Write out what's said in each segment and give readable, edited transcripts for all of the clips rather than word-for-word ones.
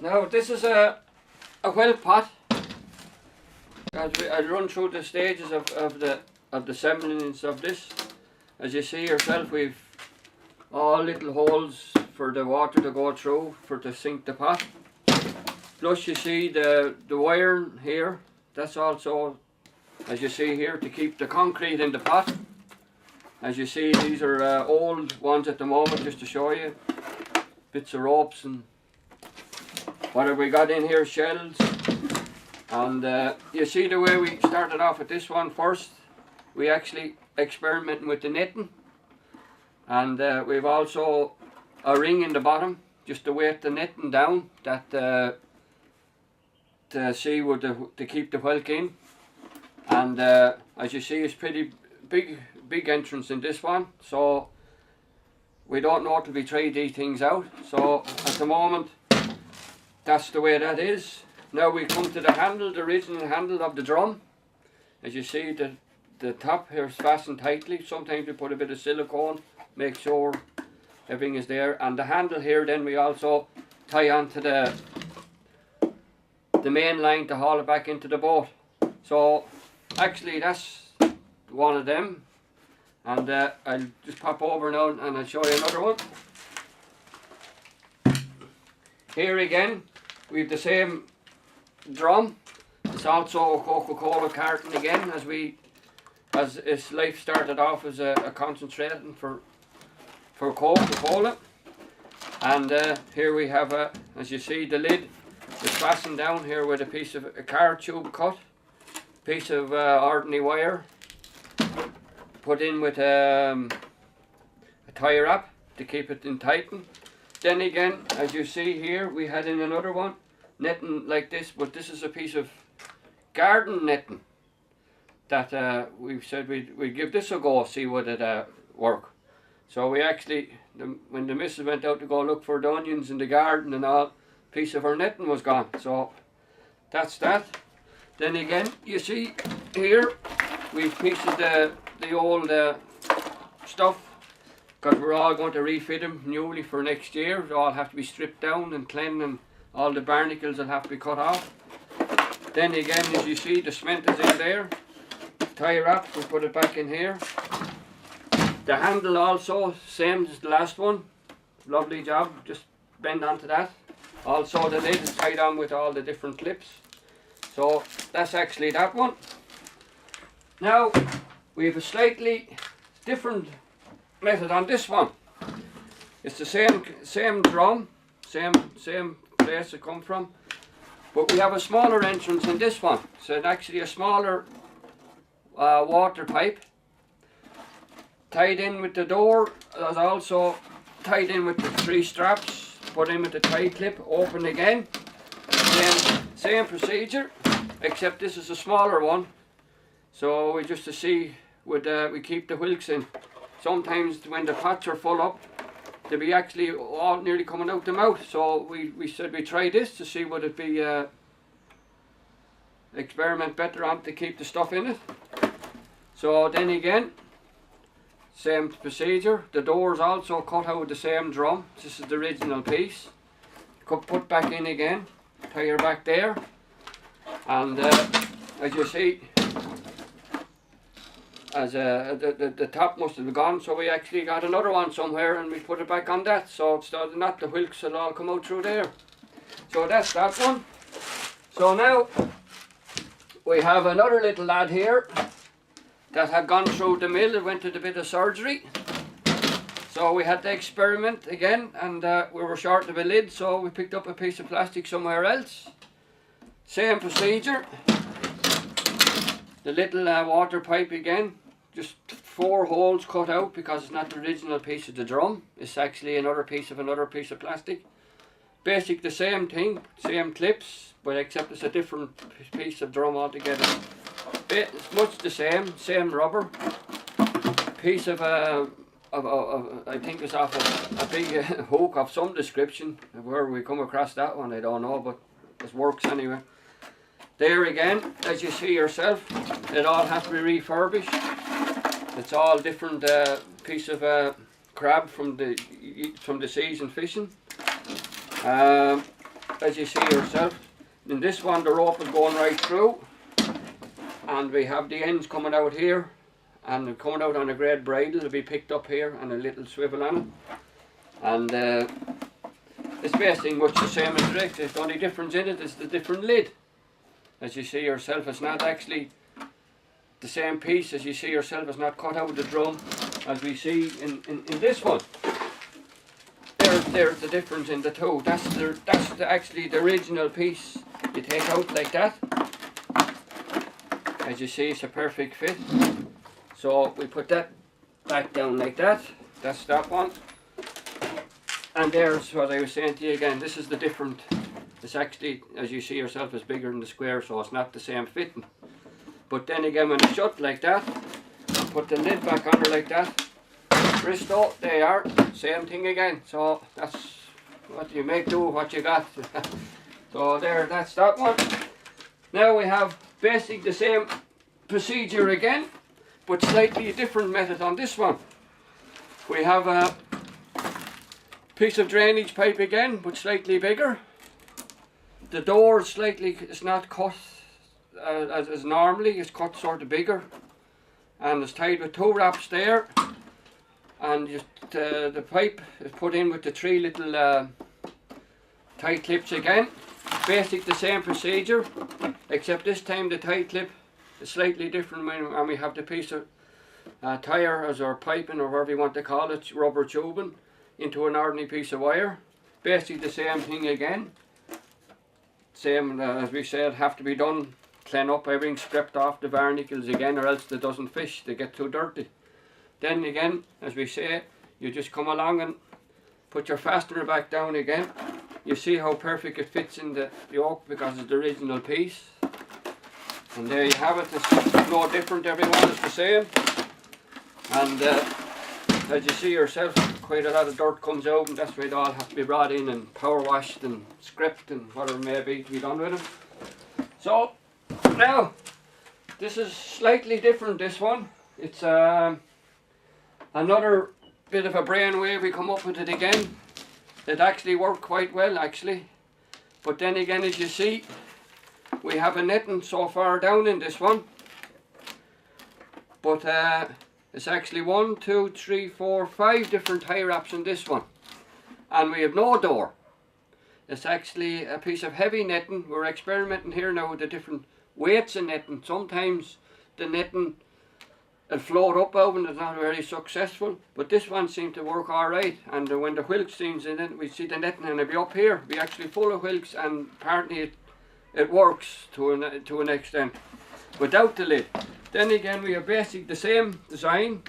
Now this is a whelk pot. I'll run through the stages of the semblance of this. As you see yourself, we've all little holes for the water to go through to sink the pot. Plus you see the wire here, that's also, as you see here, to keep the concrete in the pot. As you see, these are old ones at the moment, just to show you. Bits of ropes and what have we got in here, shells. And you see the way we started off with this one first. We actually experimenting with the netting. And we've also a ring in the bottom, just to weight the netting down, that to see what to keep the whelk in. And as you see, it's pretty big entrance in this one, so we don't know till we try these things out. So at the moment, that's the way that is. Now we come to the handle, the original handle of the drum. As you see, the top here is fastened tightly. Sometimes we put a bit of silicone, make sure everything is there. And the handle here, then we also tie onto the main line to haul it back into the boat. So actually that's one of them. And I'll just pop over now and I'll show you another one. Here again, we have the same drum. It's also a Coca-Cola carton again, as its life started off as a concentrating for Coca-Cola. And here we have as you see, the lid is fastened down here with a piece of a car tube cut, piece of ordinary wire, put in with a tie wrap to keep it in tighten. Then again, as you see here, we had in another one netting like this, but this is a piece of garden netting that we said we'd give this a go, see would it work. So we actually, when the missus went out to go look for the onions in the garden and all, piece of her netting was gone. So that's that. Then again, you see here, we've pieces of the old stuff, because we're all going to refit them newly for next year. They all have to be stripped down and cleaned, and all the barnacles will have to be cut off. Then again, as you see, the cement is in there. Tie wrap, we put it back in here. The handle also, same as the last one. Lovely job, just bend onto that. Also the lid is tied on with all the different clips. So that's actually that one. Now we have a slightly different method on this one. It's the same drum, same place it come from, but we have a smaller entrance in this one. So it's actually a smaller water pipe tied in with the door. It's also tied in with the 3 straps, put in with the tie clip, open again. Same procedure, except this is a smaller one. So we just to see would we keep the whelks in. Sometimes when the pots are full up, they'll be actually all nearly coming out the mouth. So we said we try this to see would it be experiment better on to keep the stuff in it. So then again, same procedure. The doors also cut out with the same drum. This is the original piece. Put back in again, tie her back there, and as you see, as the top must have gone, so we actually got another one somewhere and we put it back on that. So instead of not, the whelks will all come out through there. So that's that one. So now we have another little lad here that had gone through the mill and went to a bit of surgery. So we had to experiment again, and we were short of a lid, so we picked up a piece of plastic somewhere else. Same procedure. The little water pipe again, just 4 holes cut out because it's not the original piece of the drum. It's actually another piece of plastic. Basic the same thing, same clips, but except it's a different piece of drum altogether. It's much the same rubber. Piece of I think it's off a big hook of some description. Where we come across that one, I don't know, but it works anyway. There again, as you see yourself, it all has to be refurbished. It's all different piece of crab from the season fishing. as you see yourself. In this one the rope is going right through, and we have the ends coming out here, and they're coming out on a great bridle. It'll be picked up here and a little swivel on it. And it's basically much the same as the The only difference in it is the different lid. As you see yourself, it's not actually the same piece. As you see yourself, it's not cut out of the drum as we see in this one. There's the difference in the two. That's actually the original piece. You take out like that. As you see, it's a perfect fit. So we put that back down like that. That's that one. And there's what I was saying to you again. This is the different. It's actually, as you see yourself, it's bigger than the square, so it's not the same fitting. But then again, when it's shut like that, put the lid back under like that. Bristow, they are same thing again. So that's what you make do with what you got. So there, that's that one. Now we have basically the same procedure again, but slightly different method on this one. We have a piece of drainage pipe again, but slightly bigger. The door is slightly, it's not cut as normally, it's cut sort of bigger, and it's tied with 2 wraps there, and just, the pipe is put in with the 3 little tie clips again. Basic the same procedure, except this time the tie clip is slightly different, and we have the piece of tire as our piping, or whatever you want to call it, rubber tubing, into an ordinary piece of wire. Basically the same thing again. Same as we said, have to be done, clean up, everything stripped off the barnacles again, or else they doesn't fish, they get too dirty. Then again, as we say, you just come along and put your fastener back down again. You see how perfect it fits in the yoke because it's the original piece. And there you have it. It's no different, everyone is the same. And as you see yourself, quite a lot of dirt comes out, and that's why they all have to be brought in and power washed and scraped and whatever it may be to be done with them. So now this is slightly different, this one. It's another bit of a brainwave. We come up with it again. It actually worked quite well actually, but then again, as you see, we have a netting so far down in this one, but it's actually 1, 2, 3, 4, 5 different tie wraps in this one, and we have no door. It's actually a piece of heavy netting. We're experimenting here now with the different weights of netting. Sometimes the netting will float up out and it's not very successful, but this one seemed to work alright. And when the whelk seems in it, we see the netting and it'll be up here, be actually full of whelks, and apparently it works to an extent without the lid. Then again, we have basically the same design,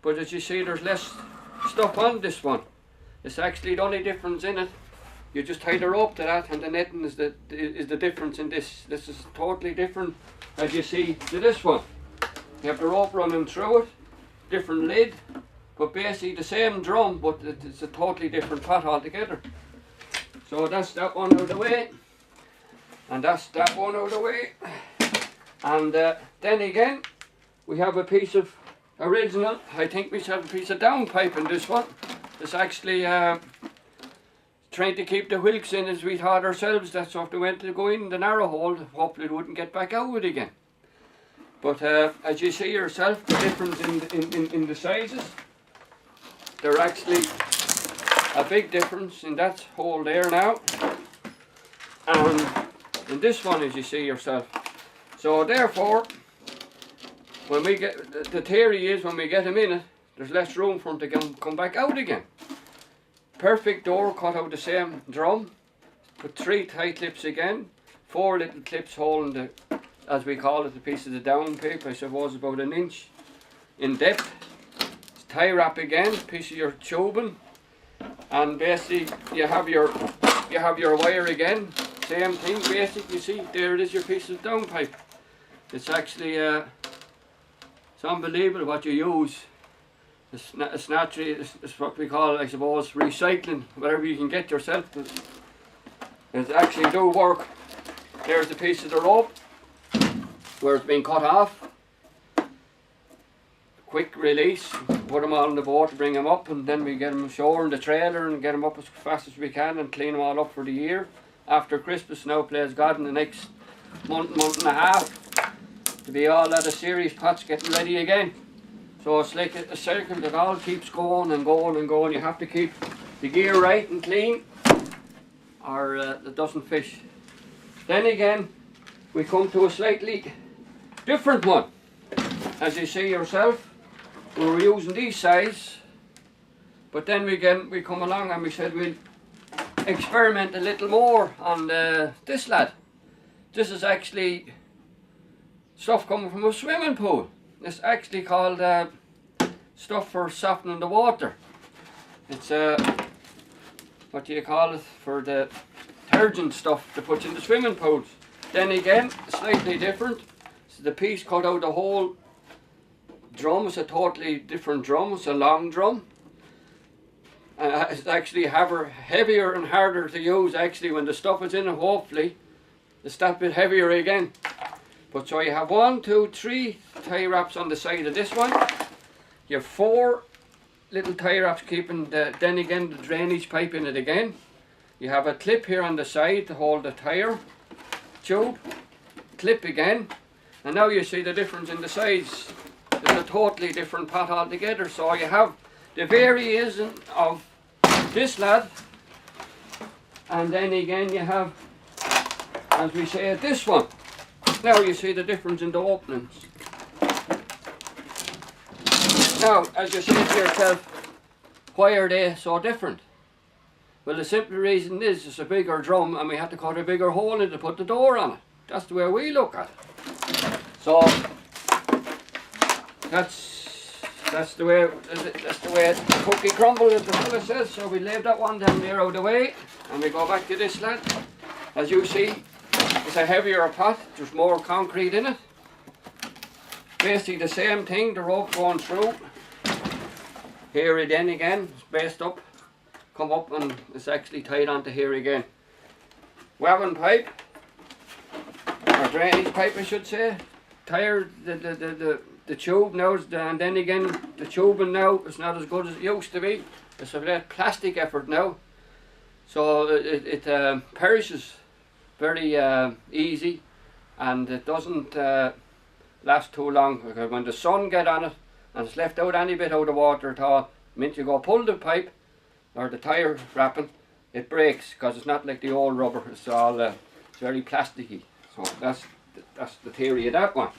but as you see, there's less stuff on this one. It's actually the only difference in it. You just tie the rope to that, and the netting is the difference in this. This is totally different, as you see, to this one. You have the rope running through it, different lid, but basically the same drum, but it's a totally different pot altogether. So that's that one out of the way, and that's that one out of the way. And then again, we have a piece of original, I think we have a piece of downpipe in this one. It's actually trying to keep the whelks in, as we thought ourselves, that so if they went to go in the narrow hole, hopefully they wouldn't get back out with it again. But as you see yourself, the difference in the sizes, they're actually a big difference in that hole there now, and in this one, as you see yourself. So therefore, when we get, the theory is when we get them in it, there's less room for them to come back out again. Perfect door, cut out the same drum, put 3 tie clips again, 4 little clips holding the, as we call it, the piece of the downpipe, I suppose about 1 inch in depth. Tie wrap again, piece of your tubing, and basically you have your wire again, same thing. Basically, you see, there it is, your piece of downpipe. It's actually it's unbelievable what you use. It's naturally, it's what we call, I suppose, recycling, whatever you can get yourself. It actually do work. There's the piece of the rope where it's been cut off. Quick release, put them all on the boat to bring them up, and then we get them ashore in the trailer and get them up as fast as we can and clean them all up for the year. after Christmas now, plays God, in the next month and a half, to be all out of series pots getting ready again. So it's like a circle that all keeps going and going and going. You have to keep the gear right and clean, or it doesn't fish. Then again, we come to a slightly different one. As you see yourself, we were using these size, but then we come along and we said we'll experiment a little more on this lad. This is actually stuff coming from a swimming pool. It's actually called stuff for softening the water. It's what do you call it, for the detergent stuff to put in the swimming pools. Then again, slightly different. So the piece cut out the whole drum. It's a totally different drum. It's a long drum. It's actually heavier and harder to use actually when the stuff is in it. Hopefully it's that bit heavier again. But so you have 1, 2, 3 tie wraps on the side of this one. You have 4 little tie wraps keeping then again the drainage pipe in it again. You have a clip here on the side to hold the tire tube. Clip again. And now you see the difference in the size. It's a totally different pot altogether. So you have the variation of this lad, and then again you have, as we say, this one. Now you see the difference in the openings. Now, as you say to yourself, why are they so different? Well, the simple reason is it's a bigger drum and we have to cut a bigger hole in to put the door on it. That's the way we look at it. So that's the way the cookie crumbled, as the fella says. So we leave that one down there out of the way and we go back to this lad. As you see, it's a heavier pot, there's more concrete in it. Basically the same thing, the rope going through. Here then again, it's based up, come up, and it's actually tied onto here again. Webbing pipe, or drainage pipe I should say. Tire, the tube now, and then again the tubing now is not as good as it used to be. It's a bit plastic effort now. So it perishes very easy, and it doesn't last too long, because when the sun get on it and it's left out any bit out of water at all, the minute you go pull the pipe or the tire wrapping, it breaks, because it's not like the old rubber. It's all it's very plasticky. So that's the theory of that one.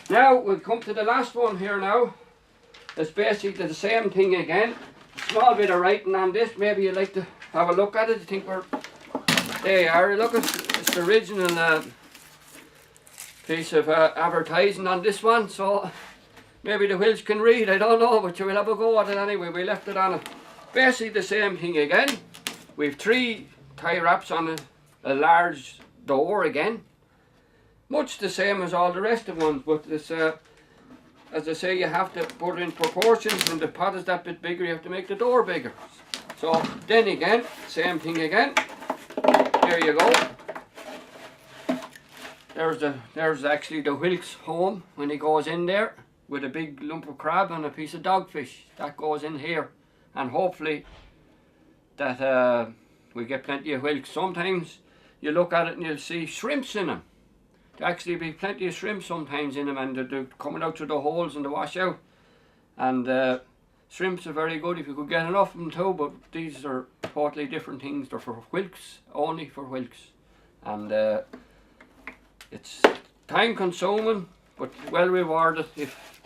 Now we'll come to the last one here now. It's basically the same thing again. Small bit of writing on this. Maybe you'd like to have a look at it. You think we're... There you are. Look, it's the original piece of advertising on this one. So maybe the whelks can read. I don't know, but you will have a go at it anyway. We left it on it. Basically the same thing again. We've 3 tie wraps on a large door again. Much the same as all the rest of ones, but it's, as I say, you have to put it in proportions. When the pot is that bit bigger, you have to make the door bigger. So then again, same thing again. There you go. There's actually the whelk's home when he goes in there with a big lump of crab and a piece of dogfish. That goes in here, and hopefully that we get plenty of whelks. Sometimes you look at it and you'll see shrimps in them. There actually be plenty of shrimps sometimes in them, and they're coming out through the holes in the washout. And shrimps are very good if you could get enough of them too, but these are totally different things. They're for whelks, only for whelks. And it's time consuming, but well rewarded if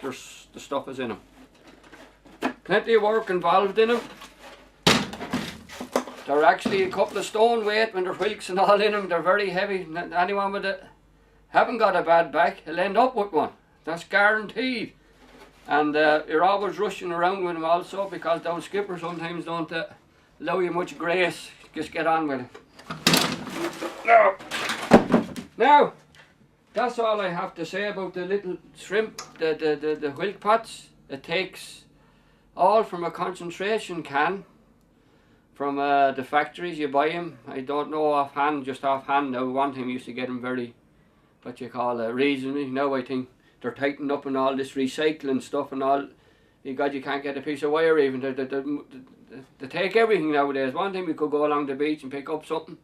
the stuff is in them. Plenty of work involved in them. They're actually a couple of stone weight when they're whelks and all in them. They're very heavy. Anyone with it haven't got a bad back, he'll end up with one. That's guaranteed. And you're always rushing around with them also, because those skippers sometimes don't allow you much grace. Just get on with it. Now, that's all I have to say about the little shrimp, the whelk pots. It takes all from a concentration can from the factories. You buy them. I don't know offhand, just offhand now. One time I used to get them very, what you call reasonably. Now I think they're tightened up and all this recycling stuff and all. God, you can't get a piece of wire even. They take everything nowadays. One time we could go along the beach and pick up something,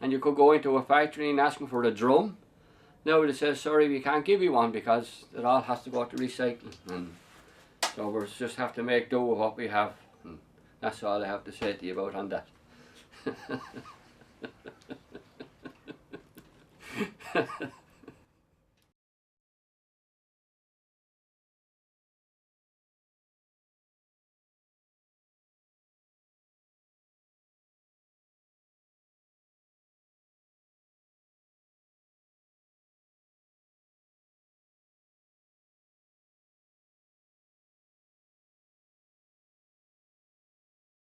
and you could go into a factory and ask them for a drum. Now they say, sorry, we can't give you one because it all has to go to recycling. And so we just have to make do with what we have. And that's all I have to say to you about on that.